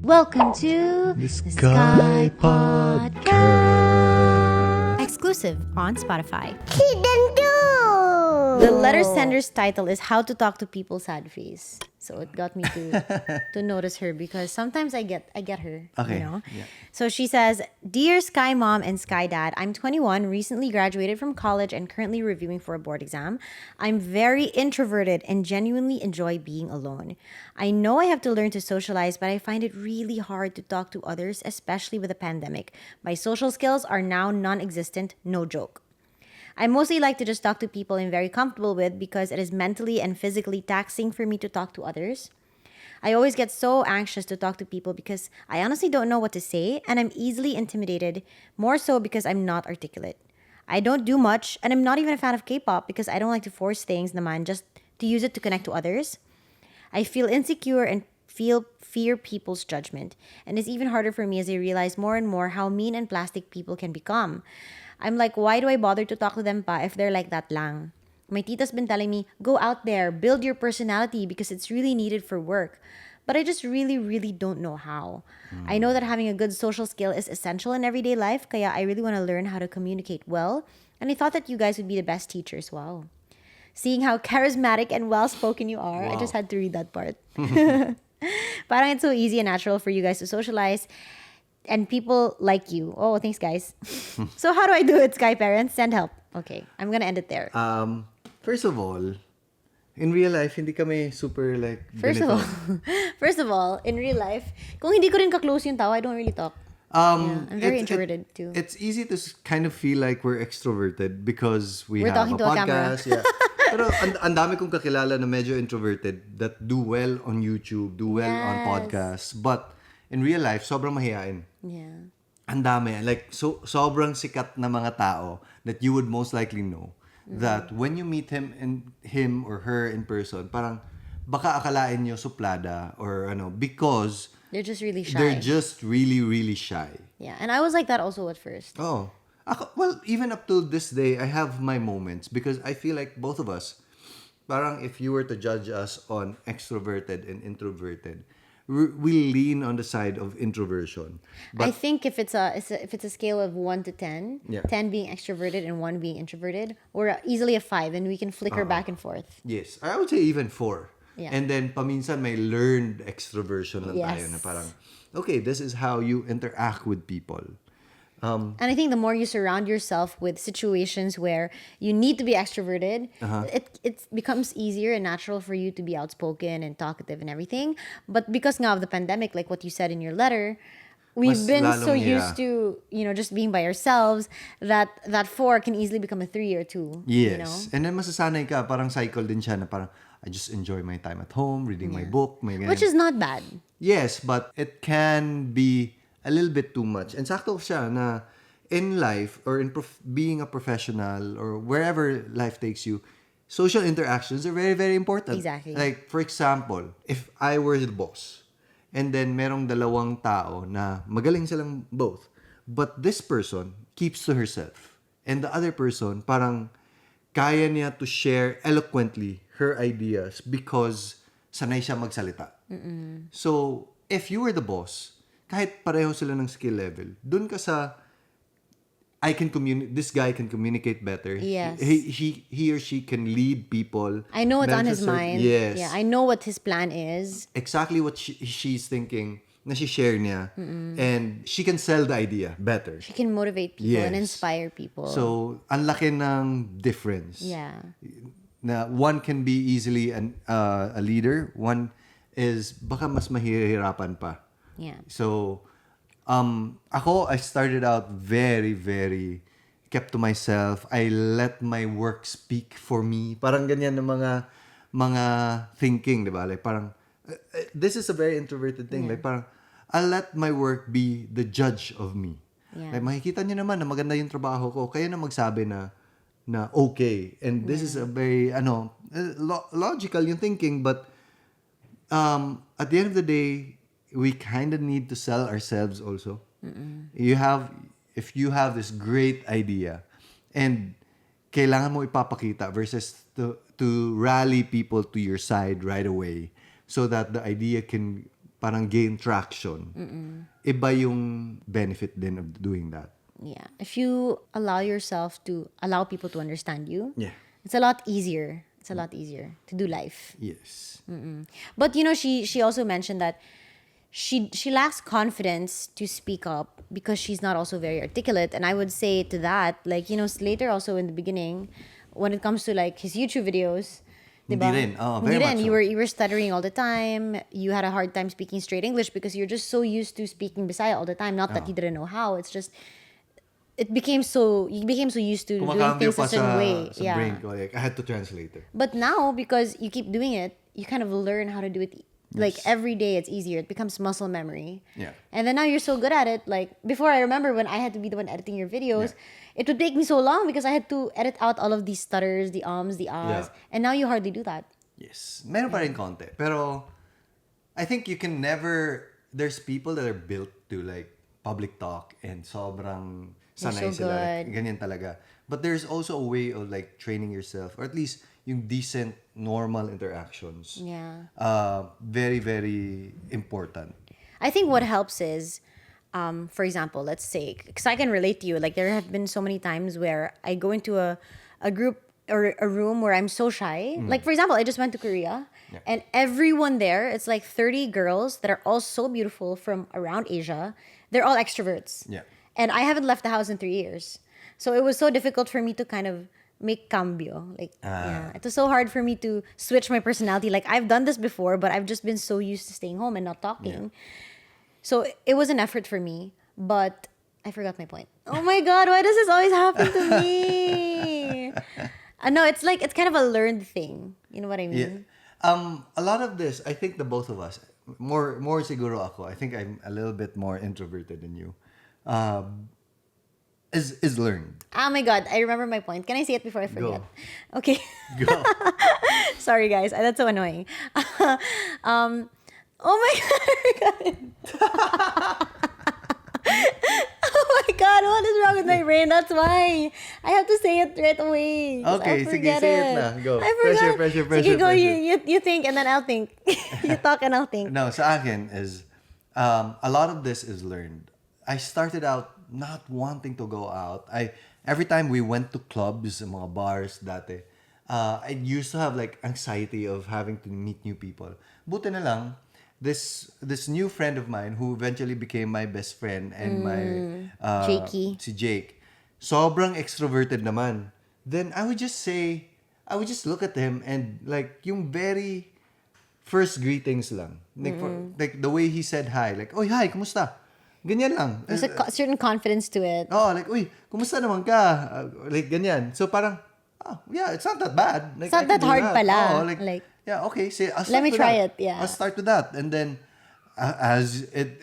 Welcome to the Sky Podcast. Exclusive on Spotify. Hidden The letter sender's title is How to Talk to People Sad Face. So it got me to notice her because sometimes I get her, Okay, you know. yeah. So she says, "Dear Sky Mom and Sky Dad, I'm 21, recently graduated from college and currently reviewing for a board exam. I'm very introverted and genuinely enjoy being alone. I know I have to learn to socialize, but I find it really hard to talk to others, especially with the pandemic. My social skills are now non-existent, no joke. I mostly like to just talk to people I'm very comfortable with because it is mentally and physically taxing for me to talk to others. I always get so anxious to talk to people because I honestly don't know what to say and I'm easily intimidated, more so because I'm not articulate. I don't do much and I'm not even a fan of K-pop because I don't like to force things naman just to use it to connect to others. I feel insecure and fear people's judgment. And it's even harder for me as I realize more and more how mean and plastic people can become. I'm like, why do I bother to talk to them pa if they're like that lang? My tita's been telling me, go out there, build your personality because it's really needed for work. But I just really, really don't know how. I know that having a good social skill is essential in everyday life, kaya I really want to learn how to communicate well. And I thought that you guys would be the best teachers. Wow. Seeing how charismatic and well-spoken you are, I just had to read that part. Parang it's so easy and natural for you guys to socialize and people like you. Oh, thanks, guys. So how do I do it, Sky Parents? Send help. Okay, I'm gonna end it there. First of all, in real life, hindi kami super like First of all, in real life, kung hindi ko rin ka-close yung tao, I don't really talk. I'm very introverted too. It's easy to kind of feel like we're extroverted because We're have talking a to a camera. podcast. Yeah. Pero ang dami kong kakilala na medyo introverted that do well on YouTube, do well on Yes. podcasts. But in real life, sobrang mahihain. Yeah. Ang dami. Like, sobrang sikat na mga tao that you would most likely know that when you meet him or her in person, parang baka akalain nyo suplada or ano, because They're just really shy. they're just really, really shy. Yeah, and I was like that also at first. Oh. Well, even up till this day, I have my moments because I feel like both of us, parang if you were to judge us on extroverted and introverted, we lean on the side of introversion. I But think if it's a scale of 1 to 10, Yeah. 10 being extroverted and 1 being introverted, we're easily a 5 and we can flicker back and forth. yes, I would say even 4. Yeah. And then paminsan may learned extroversion lang tayo Yes. na parang, okay, this is how you interact with people. And I think the more you surround yourself with situations where you need to be extroverted, it becomes easier and natural for you to be outspoken and talkative and everything. But because now of the pandemic, like what you said in your letter, we've Mas been so lalong, used yeah. to, just being by ourselves that 4 can easily become a 3 or 2. Yes. You know? And then masasanay ka, parang cycle din siya na parang, I just enjoy my time at home, reading my book, may ganyan. Which is not bad. Yes, but it can be a little bit too much. And sakto siya na in life or in being a professional or wherever life takes you, social interactions are very, very important. Exactly. Like, for example, if I were the boss and then merong dalawang tao na magaling silang both, but this person keeps to herself and the other person parang kaya niya to share eloquently her ideas because sanay siya magsalita. So, if you were the boss, kahit pareho sila ng skill level, dun ka sa this guy can communicate better. Yes. He or she can lead people. I know what's on Meron his siya mind. Yes. Yeah, I know what his plan is. Exactly what she's thinking na share niya. And she can sell the idea better. She can motivate people and Yes. inspire people. So, ang laki ng difference. yeah. Na one can be easily a leader. One is baka mas mahihirapan pa. Yeah. So, I started out very, very kept to myself. I let my work speak for me. Parang ganyan na mga thinking, di ba? Like parang, this is a very introverted thing. Like parang, I let my work be the judge of me. Yeah. Like makikita niyo naman na maganda yung trabaho ko. Kayo na magsabi na okay. And this is a very, logical yung thinking. But at the end of the day, we kind of need to sell ourselves also. If you have this great idea and kailangan mo ipapakita versus to rally people to your side right away so that the idea can parang gain traction, iba yung benefit din of doing that. Yeah. If you allow people to understand you, Yeah. it's a lot easier. It's a lot easier to do life. Yes. But she also mentioned that she lacks confidence to speak up because she's not also very articulate. And I would say to that, like, Slater also in the beginning, when it comes to like his YouTube videos, Hindi diba? rin. Very Hindi rin. much You so. were stuttering all the time. You had a hard time speaking straight English because you're just so used to speaking Bisaya all the time. Not that you didn't know how. It's just you became so used to doing Kumakambyo things a pa certain way. sa brain ko. Like, I had to translate it. But now, because you keep doing it, you kind of learn how to do it. Like every day, it's easier. It becomes muscle memory. Yeah. And then now you're so good at it. Like before, I remember when I had to be the one editing your videos, it would take me so long because I had to edit out all of these stutters, the ums, the ahs. Yeah. And now you hardly do that. Yes. Meron pa rin konti. Pero, I think you can never, there's people that are built to like public talk and sobrang They're sanay so sila. Like, good. ganyan talaga. But there's also a way of like training yourself, or at least yung decent, normal interactions. Yeah. Very, very important. I think what helps is, for example, let's say, because I can relate to you, like there have been so many times where I go into a group or a room where I'm so shy. Like, for example, I just went to Korea and everyone there, it's like 30 girls that are all so beautiful from around Asia. They're all extroverts. Yeah. And I haven't left the house in 3 years. So it was so difficult for me to kind of make cambio. Like, it was so hard for me to switch my personality. Like, I've done this before, but I've just been so used to staying home and not talking. So it was an effort for me, but I forgot my point. Oh my God, why does this always happen to me? No, it's kind of a learned thing. You know what I mean? Yeah. A lot of this, I think the both of us, more siguro ako, I think I'm a little bit more introverted than you, is learned. Oh my God, I remember my point. Can I say it before I forget? Go. Okay. Go. Sorry, guys. That's so annoying. Oh my God, I forgot it. Oh my God, what is wrong with my brain? That's why. I have to say it right away. 'Cause Okay, I'll sige, forget say it na. Go. I forgot. Pressure. Sige, go. You think and then I'll think. You talk and I'll think. No, sa akin is, a lot of this is learned. I started out not wanting to go out. Every time we went to clubs, mga bars dati, I used to have like anxiety of having to meet new people. Buti na lang, this new friend of mine who eventually became my best friend and my Jakey. si Jake, sobrang extroverted naman. Then I would just look at him and like yung very first greetings lang. Like the way he said hi, like, "Oy, hi, kumusta?" Ganyan lang. There's a certain confidence to it. Oh, like, "Uy, kumusta naman ka?" Like ganyan. So parang, yeah, it's not that bad. Like, It's not I can that do hard that. pala. Oh, Like, yeah, okay. Say, let me try it. Yeah. I'll start with that, and then as it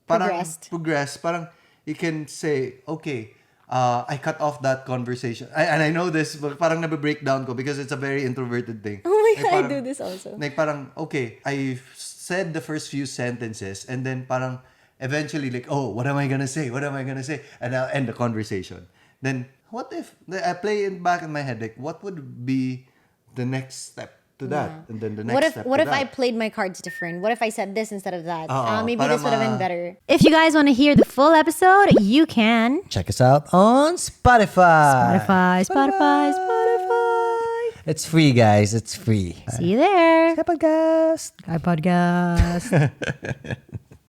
parang progressed, parang you can say, okay, I cut off that conversation. And I know this, but parang nabe-break down ko because it's a very introverted thing. oh my Like, God, I parang, do this also. like parang, okay, I said the first few sentences and then parang eventually like, oh, what am I gonna say? What am I gonna say? And I'll end the conversation. Then what if I play it back in my head, like what would be the next step to that? And then the next step What to if I that. played my cards different? What if I said this instead of that? Maybe para this would have been ma- better. If you guys want to hear the full episode, you can Check us out on Spotify. Spotify. It's free, guys. It's free. See you there. Skypodcast. Skypodcast.